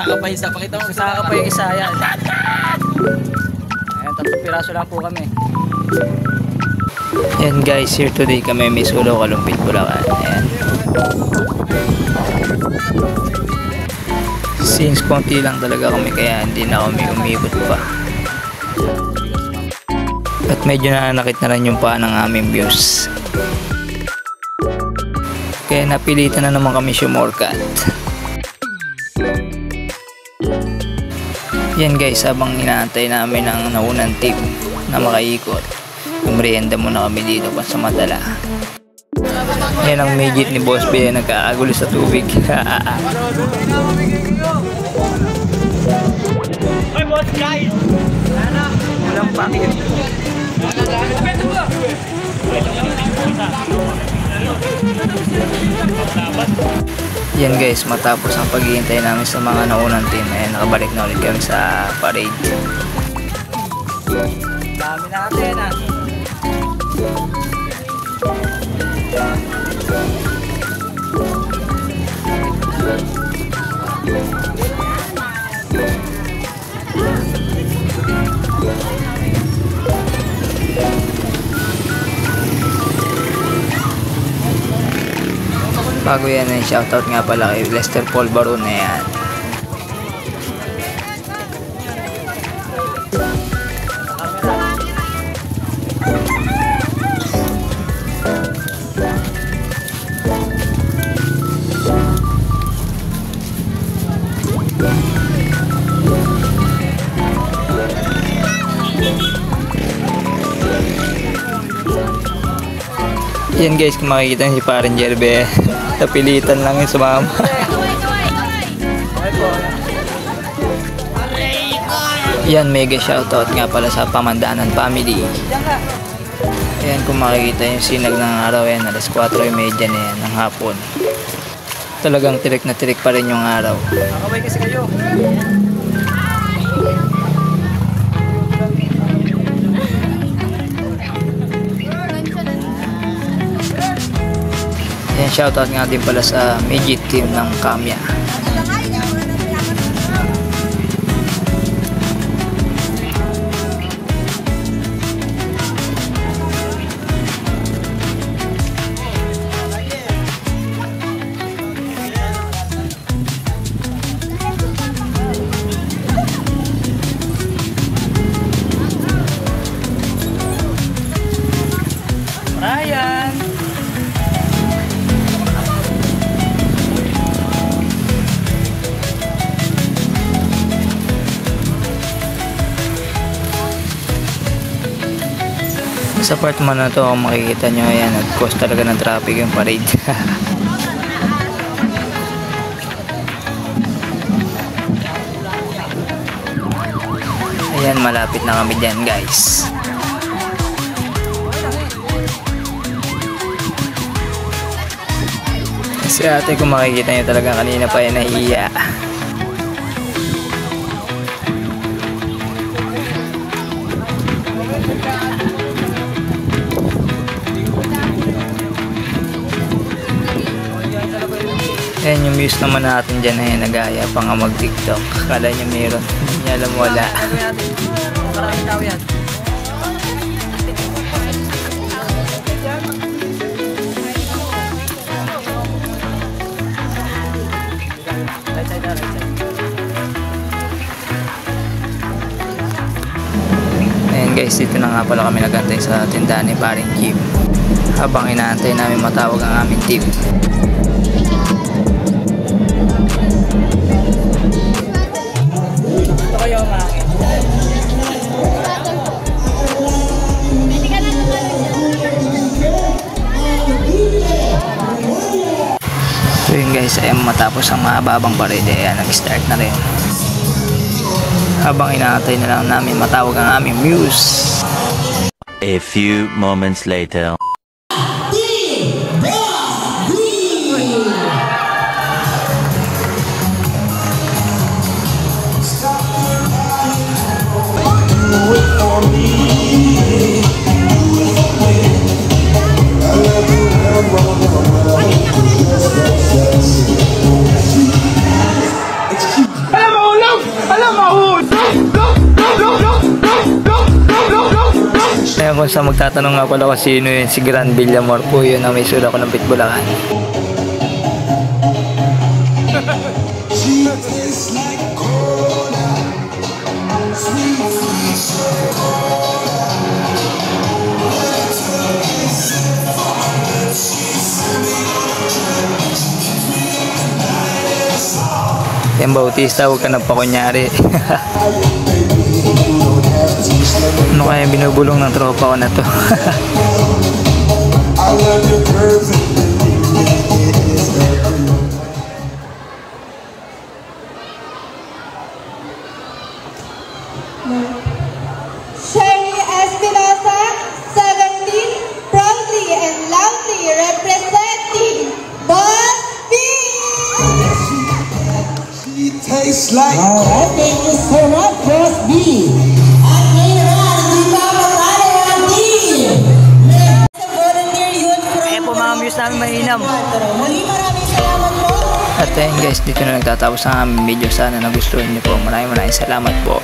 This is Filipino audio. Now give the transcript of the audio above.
Saka pa isa, pakita mo. Saka pa yung isa yan. Ayan, 3 piraso lang po kami. Yan guys, here today kami may Solo Kalumpit Bulacan. Ayan. Since konti lang talaga kami kaya hindi na kami umikot pa. At medyo nananakit na rin yung paa ng aming views. Kaya napilitan na naman kami sumorkat. Yan guys, habang inaantay namin ang naunang team na makaikot, merienda muna kami dito pa sa Madala. Yan ang midget ni Boss B, nagkakagulo sa tubig. Hey boss guys! Walang pakit. Yan guys, matapos ang paghihintay namin sa mga naunang team, ayan, nakabalik na ulit kami sa parade. Dami natin ah. Bago yan, shoutout nga pala kay Lester Paul Baron na yan. Yan guys, kung makikita niyo si Parang Jerbe, napilitan lang yung sumama. Yan, mega shoutout nga pala sa Pamandanan family. Ayan, kung makikita yung sinag ng araw yan, alas 4:30 na yan ng hapon. Talagang tirik na tirik pa rin yung araw. Kakabay kasi kayo. Yan, shoutout nga din pala sa midget team ng Kamya. Ryan! Sa part man na to, kung makikita nyo, ayan, nag-cause talaga ng traffic yung parade. Ayan, malapit na kami dyan guys. Si ate, kung makikita nyo talaga, kanina pa yan nahihiya. Ayan yung views naman natin dyan, ay nagaya pa nga mag-tiktok. Akala nyo meron, hindi niya alam wala. Maraming tao yan. Right side. Ayan guys, dito na nga pala kami nagantay sa tindahan ni Paring Kim. Habang inaantay namin matawag ang aming team. Ito kayo ang akin. So yun guys, ay matapos ang mahababang parade, ayan, nag-start na rin. Habang inaantay na lang namin matawag ang aming muse. A few moments later. Hello! kung sa magtatanong nga pala kung sino yun, si Gran Villamor po yun na may sura ko ng Pitbulacan. Yan Bautista, huwag ka na pa kunyari. Ano kaya binubulong ng tropa ko na to? Sherry Espinosa, 17, proudly and loudly representing Boss B. She tastes like. Alright, thank you so much, Boss B. At ngayon naman, hindi pa makakala ang team. Sa volunteer youth from Ayan po mga views namin mainam. Muli maraming salamat po. At ayun guys, dito na nagtatapos ang aming video. Sana nagustuhan niyo po. Maraming salamat po.